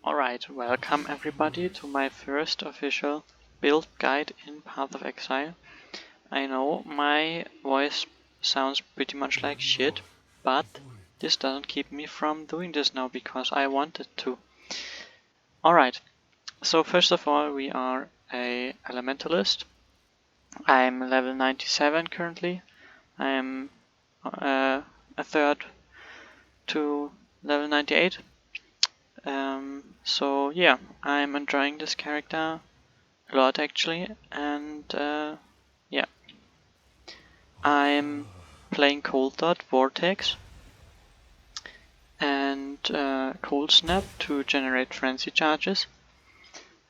Alright, welcome everybody to my first official build guide in Path of Exile. I know my voice sounds pretty much like shit, but this doesn't keep me from doing this now because I wanted to. Alright, so first of all we are a Elementalist. I'm level 97 currently. I'm a third to level 98. So yeah, I'm enjoying this character a lot actually, and yeah, I'm playing Cold Dot, Vortex, and Cold Snap to generate frenzy charges,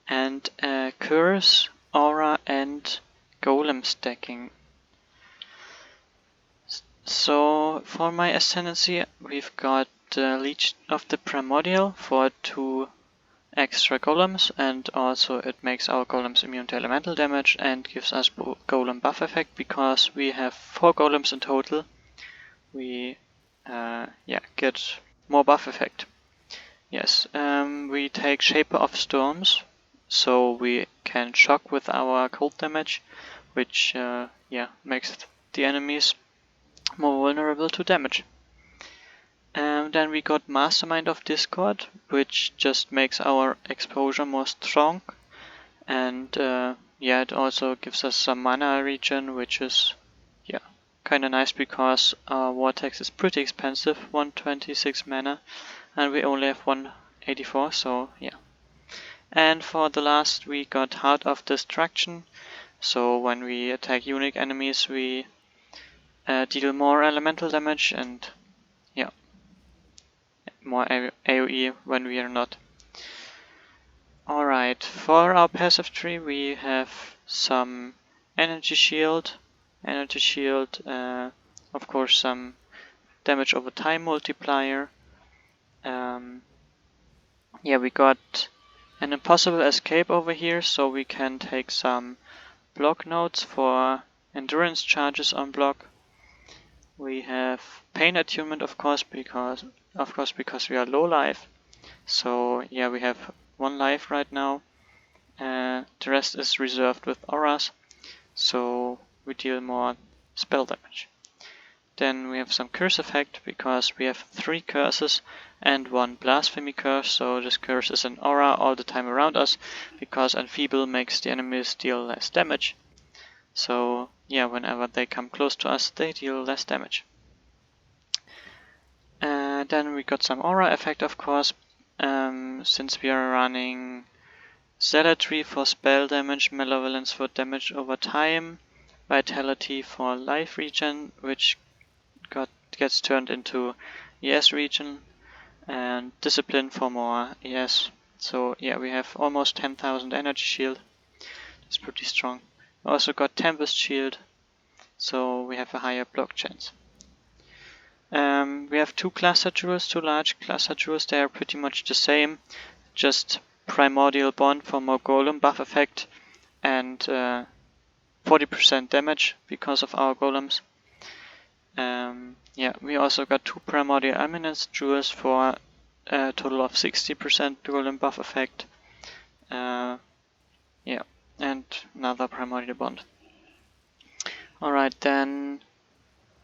and Curse, Aura, and Golem stacking. So for my Ascendancy, we've got Leech of the Primordial for 2 extra golems, and also it makes our golems immune to elemental damage and gives us golem buff effect because we have 4 golems in total. We get more buff effect. Yes, we take Shaper of Storms, so we can shock with our cold damage, which makes the enemies more vulnerable to damage. Then we got Mastermind of Discord, which just makes our exposure more strong, and it also gives us some mana regen, which is kinda nice because Vortex is pretty expensive, 126 mana, and we only have 184, so yeah. And for the last we got Heart of Destruction, so when we attack unique enemies we deal more elemental damage and more AoE when we are not. Alright, for our passive tree we have some energy shield, of course some damage over time multiplier. We got an impossible escape over here, so we can take some block nodes for endurance charges on block. We have pain attunement, of course because we are low life. So yeah, we have 1 life right now. The rest is reserved with auras, so we deal more spell damage. Then we have some curse effect because we have 3 curses and 1 blasphemy curse, so this curse is an aura all the time around us because enfeeble makes the enemies deal less damage. So yeah, whenever they come close to us they deal less damage. Then we got some aura effect, of course, since we are running Zealotry for spell damage, Malevolence for damage over time, Vitality for life regen, which gets turned into ES regen, and Discipline for more ES. So yeah, we have almost 10,000 energy shield. That's pretty strong. We also got Tempest shield, so we have a higher block chance. We have 2 cluster jewels, 2 large cluster jewels. They are pretty much the same, just Primordial Bond for more golem buff effect and 40% damage because of our golems. We also got 2 Primordial Eminence jewels for a total of 60% golem buff effect. And another Primordial Bond. Alright, then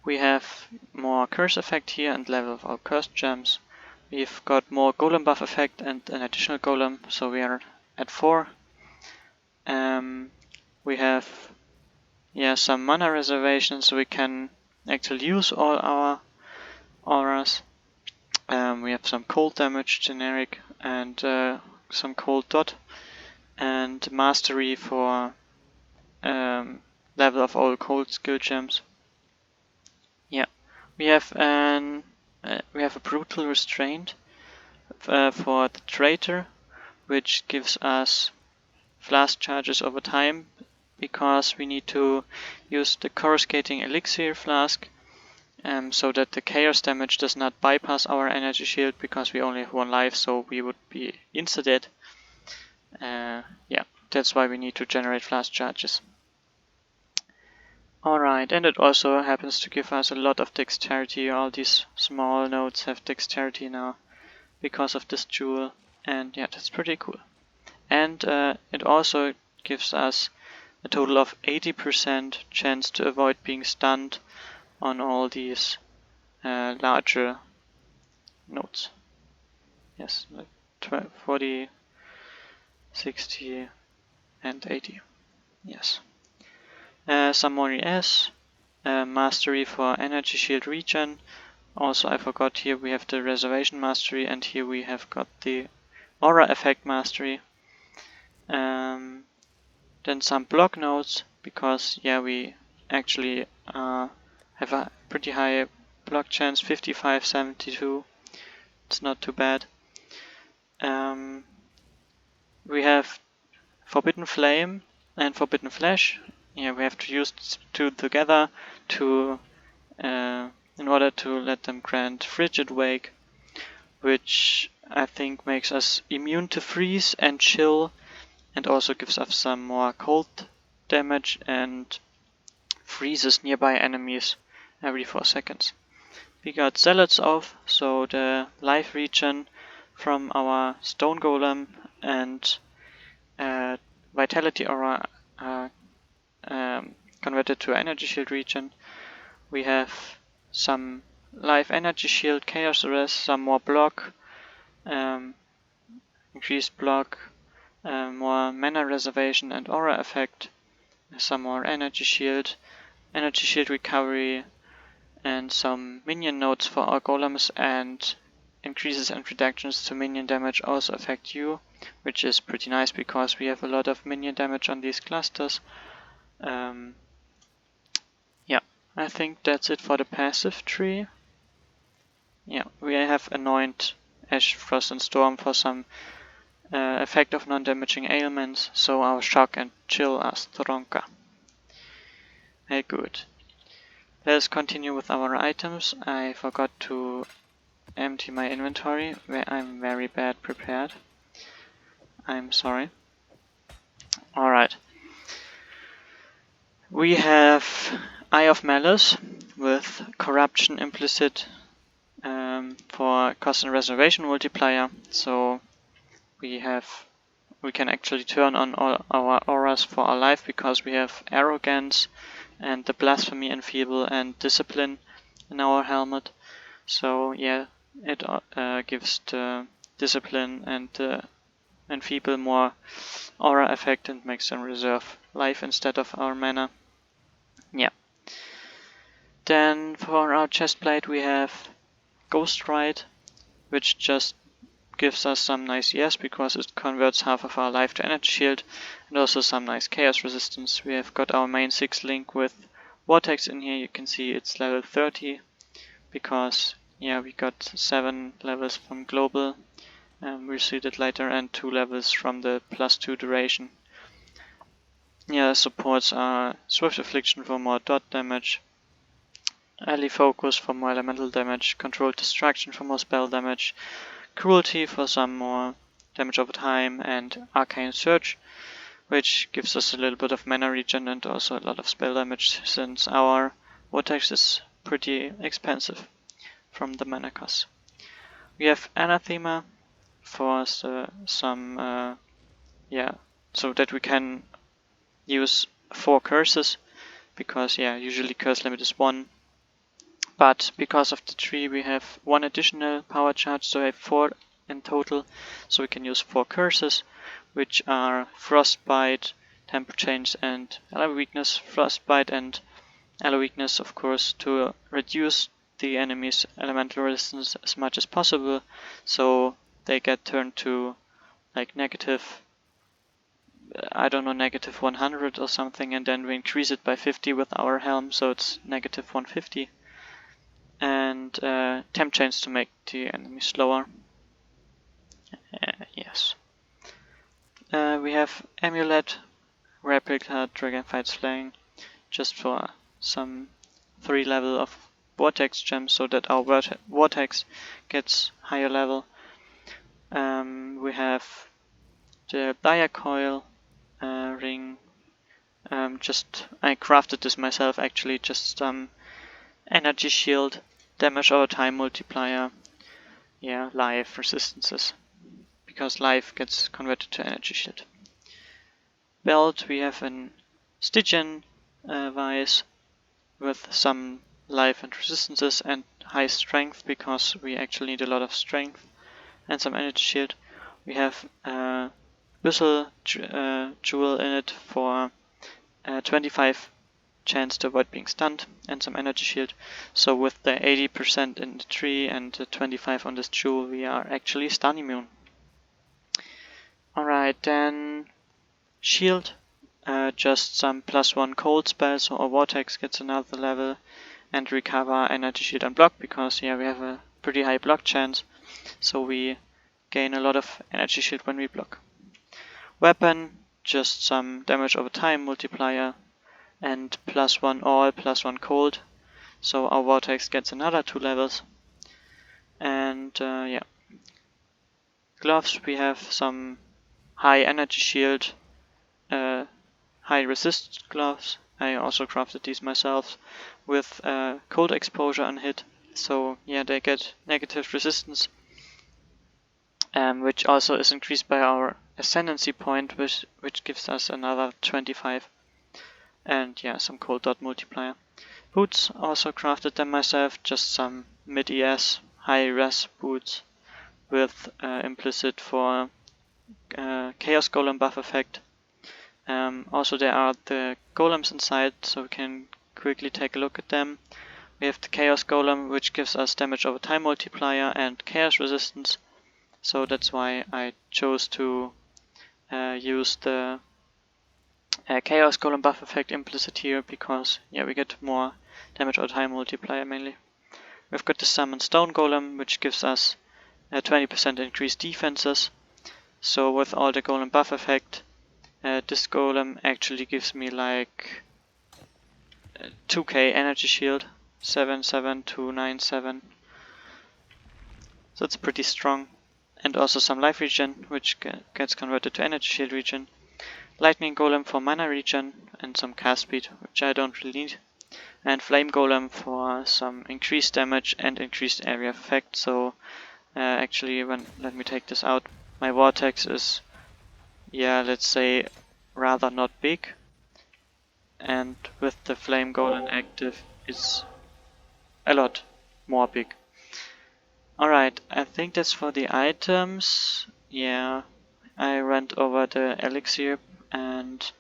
we have more curse effect here and level of our cursed gems. We've got more golem buff effect and an additional golem, so we are at 4. We have some mana reservations, so we can actually use all our auras. We have some cold damage generic and some cold dot and mastery for level of all cold skill gems. We have a brutal restraint for the traitor, which gives us flask charges over time because we need to use the coruscating elixir flask so that the chaos damage does not bypass our energy shield because we only have 1 life, so we would be insta-dead. That's why we need to generate flask charges. Alright, and it also happens to give us a lot of dexterity. All these small nodes have dexterity now because of this jewel. And yeah, that's pretty cool. And it also gives us a total of 80% chance to avoid being stunned on all these larger nodes. Yes, like 40, 60, and 80. Yes. Some more ES. Mastery for energy shield regen. Also, I forgot, here we have the reservation mastery, and here we have got the aura effect mastery. Then some block nodes, because yeah, we actually have a pretty high block chance, 55, 72. It's not too bad. We have Forbidden Flame and Forbidden Flash. Yeah, we have to use two together to in order to let them grant Frigid Wake, which I think makes us immune to freeze and chill, and also gives us some more cold damage and freezes nearby enemies every 4 seconds. We got Zealots off, so the life regen from our Stone Golem and Vitality Aura converted to Energy Shield regen. We have some Life Energy Shield, Chaos Arrest, some more block, increased block, more mana reservation and aura effect, some more energy shield recovery, and some minion nodes for our golems, and increases and reductions to minion damage also affect you, which is pretty nice because we have a lot of minion damage on these clusters. Yeah, I think that's it for the passive tree. Yeah, we have Anoint, Ash, Frost and Storm for some effect of non-damaging ailments, so our shock and chill are stronger. Very good. Let's continue with our items. I forgot to empty my inventory, where I'm very bad prepared. I'm sorry. Alright. We have Eye of Malice with Corruption implicit for cost and reservation multiplier, so we can actually turn on all our auras for our life because we have Arrogance and the Blasphemy, Enfeeble and Discipline in our helmet. So yeah, it gives the Discipline and the Enfeeble more aura effect and makes them reserve life instead of our mana. Yeah. Then for our chestplate we have Ghost Ride, which just gives us some nice ES because it converts half of our life to energy shield, and also some nice chaos resistance. We have got our main 6 link with Vortex in here. You can see it's level 30 because yeah, we got 7 levels from global, we'll see that later, and 2 levels from the +2 duration. Yeah, supports are Swift Affliction for more dot damage, Ally Focus for more elemental damage, Controlled Distraction for more spell damage, Cruelty for some more damage over time, and Arcane Surge, which gives us a little bit of mana regen and also a lot of spell damage, since our Vortex is pretty expensive from the mana cost. We have Anathema for some so that we can use 4 curses, because yeah, usually curse limit is 1. But because of the tree we have 1 additional power charge, so I have 4 in total, so we can use 4 curses, which are Frostbite, Temper Change and Ally Weakness. Frostbite and Ally Weakness, of course, to reduce the enemy's elemental resistance as much as possible, so they get turned to like negative, I don't know, negative 100 or something, and then we increase it by 50 with our helm, so it's negative 150. And temp chains to make the enemy slower. Yes. We have Amulet, Replica, Dragonflight Slaying, just for some 3 level of Vortex gems, so that our Vortex gets higher level. We have the Diacoil ring. I crafted this myself actually, just energy shield, damage over time multiplier, yeah, life resistances, because life gets converted to energy shield. Belt, we have an Stygian Vice with some life and resistances and high strength, because we actually need a lot of strength and some energy shield. We have a Whistle Jewel in it for 25 chance to avoid being stunned and some energy shield. So with the 80% in the tree and the 25 on this jewel, we are actually stun immune. Alright, then shield, just some +1 cold spells, so our Vortex gets another level, and recover energy shield and block, because yeah, we have a pretty high block chance, so we gain a lot of energy shield when we block. Weapon, just some damage over time multiplier, and +1 all, +1 cold, so our Vortex gets another 2 levels. And yeah, gloves, we have some high energy shield, high resist gloves. I also crafted these myself with cold exposure on hit, so yeah, they get negative resistance, which also is increased by our ascendancy point, which gives us another 25. And yeah, some cold dot multiplier. Boots, also crafted them myself, just some mid ES high res boots with implicit for Chaos Golem buff effect. Also there are the golems inside, so we can quickly take a look at them. We have the Chaos Golem, which gives us damage over time multiplier and chaos resistance, so that's why I chose to use the Chaos Golem buff effect implicit here, because yeah, we get more damage over time multiplier mainly. We've got the Summon Stone Golem, which gives us 20% increased defenses, so with all the Golem buff effect, this golem actually gives me like 2k energy shield, 77297. So it's pretty strong. And also some life regen, which gets converted to energy shield regen. Lightning golem for mana regen and some cast speed, which I don't really need. And flame golem for some increased damage and increased area effect. So actually, let me take this out. My vortex is, yeah, let's say rather not big, and with the flame golem active it's a lot more big. Alright, I think that's for the items. Yeah, I went over the elixir, and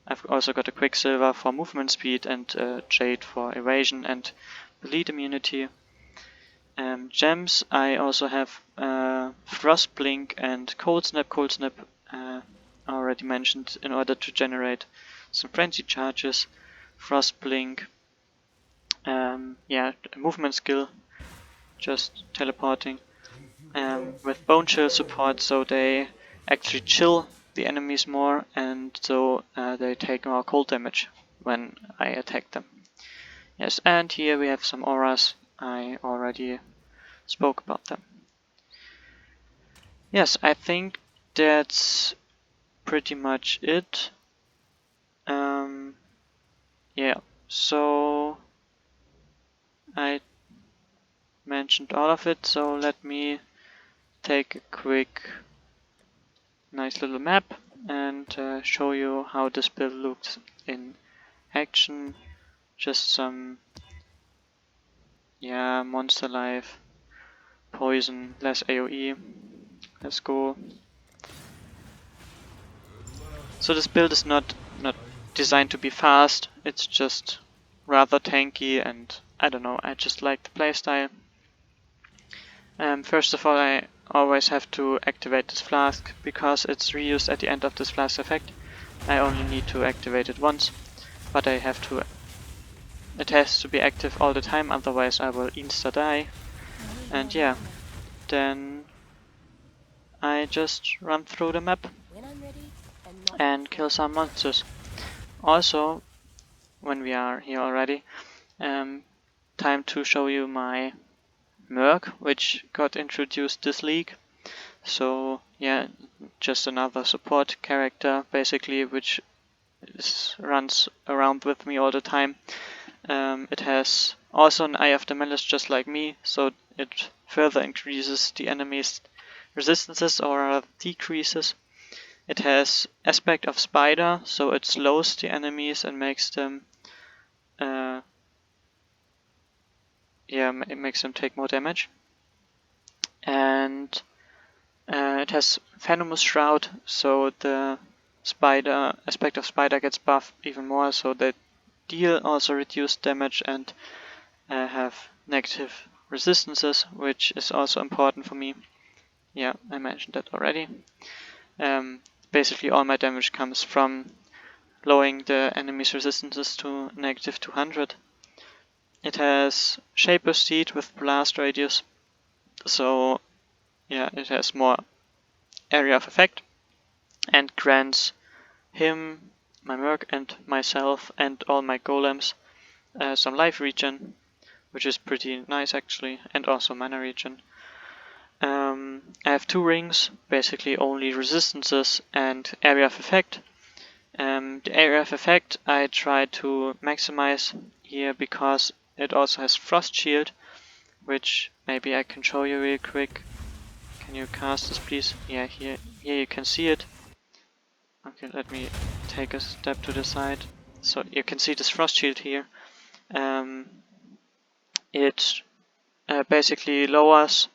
I've also got a quicksilver for movement speed and jade for evasion and bleed immunity. Gems, I also have frost blink and cold snap. Already mentioned, in order to generate some frenzy charges. Frost blink, yeah, movement skill, just teleporting, with bone chill support, so they actually chill the enemies more, and so they take more cold damage when I attack them. Yes, and here we have some auras. I already spoke about them. Yes, I think that's pretty much it. Yeah, so I mentioned all of it, so let me take a quick nice little map and show you how this build looks in action. Just some, yeah, monster life, poison, less AoE. Let's go. So this build is not designed to be fast, it's just rather tanky, and I don't know, I just like the playstyle. First of all, I always have to activate this flask, because it's reused at the end of this flask effect. I only need to activate it once, but it has to be active all the time, otherwise I will insta die. And yeah, then I just run through the map and kill some monsters. Also, when we are here already, time to show you my Merc, which got introduced this league. So yeah, just another support character basically, which runs around with me all the time. It has also an Eye of the Malice just like me, so it further increases the enemy's resistances or decreases. It has aspect of spider, so it slows the enemies and makes them it makes them take more damage. And it has Venomous Shroud, so the spider aspect of spider gets buffed even more, so they deal also reduced damage and have negative resistances, which is also important for me. Yeah, I mentioned that already. Basically all my damage comes from lowering the enemy's resistances to negative 200. It has Shaper Seed with blast radius, so yeah, it has more area of effect and grants him, my Merc, and myself and all my golems some life regen, which is pretty nice actually, and also mana regen. I have 2 rings, basically only resistances and area of effect. The area of effect I try to maximize here because it also has Frost Shield, which maybe I can show you real quick. Can you cast this please? Yeah, here you can see it. Okay, let me take a step to the side. So you can see this Frost Shield here. It basically lowers,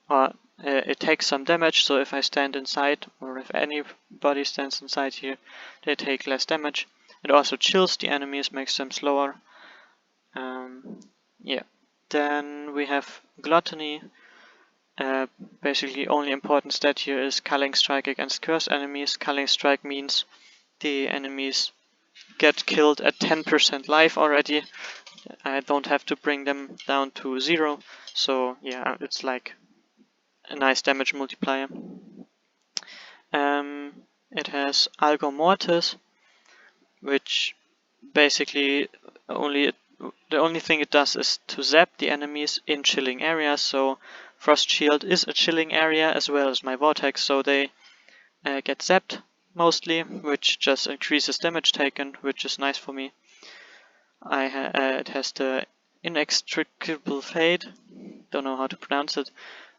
or it takes some damage, so if I stand inside, or if anybody stands inside here, they take less damage. It also chills the enemies, makes them slower. Yeah. Then we have Gluttony. Basically only important stat here is Culling Strike against cursed enemies. Culling Strike means the enemies get killed at 10% life already. I don't have to bring them down to 0, so yeah, it's like a nice damage multiplier. It has Algo Mortis, which basically the only thing it does is to zap the enemies in chilling areas. So Frost Shield is a chilling area as well as my Vortex, so they get zapped mostly, which just increases damage taken, which is nice for me. It has the Inextricable Fate, don't know how to pronounce it.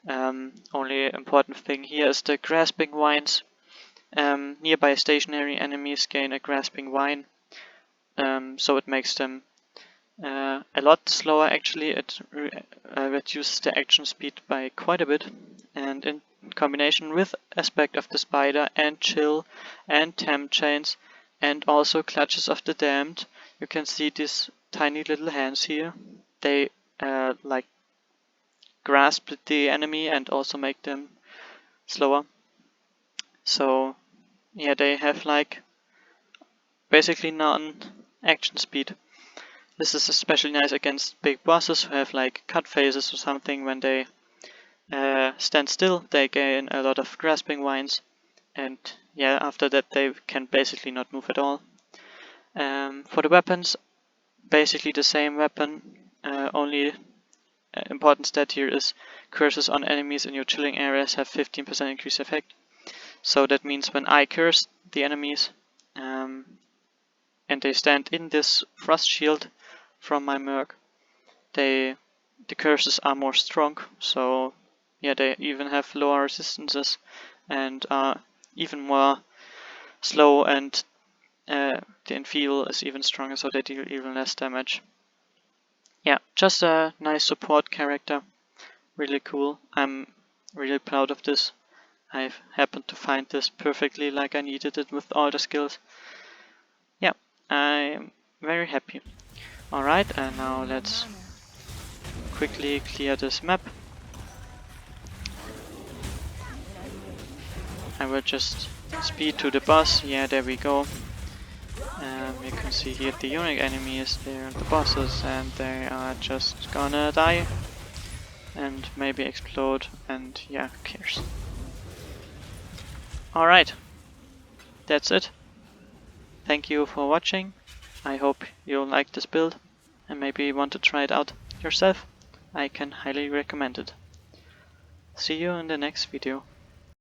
Only important thing here is the Grasping Vines. Nearby stationary enemies gain a Grasping Vine, so it makes them a lot slower actually. It reduces the action speed by quite a bit, and in combination with aspect of the spider and chill and temp chains and also clutches of the damned, you can see these tiny little hands here. They like grasp the enemy and also make them slower. So yeah, they have like basically none action speed. This is especially nice against big bosses who have like cut phases or something. When they stand still, they gain a lot of grasping vines, and yeah, after that they can basically not move at all. For the weapons, basically the same weapon, only important stat here is curses on enemies in your chilling areas have 15% increased effect. So that means when I curse the enemies and they stand in this Frost Shield from my Merc, the curses are more strong, so yeah, they even have lower resistances and are even more slow, and the enfeeble is even stronger, so they deal even less damage. Yeah, just a nice support character, really cool. I'm really proud of this. I've happened to find this perfectly like I needed it with all the skills. Yeah, I'm very happy. Alright, and now let's quickly clear this map. I will just speed to the boss. Yeah, there we go. You can see here the unique enemies, they're the bosses, and they are just gonna die and maybe explode, and yeah, who cares. Alright, that's it. Thank you for watching. I hope you like this build and maybe want to try it out yourself. I can highly recommend it. See you in the next video.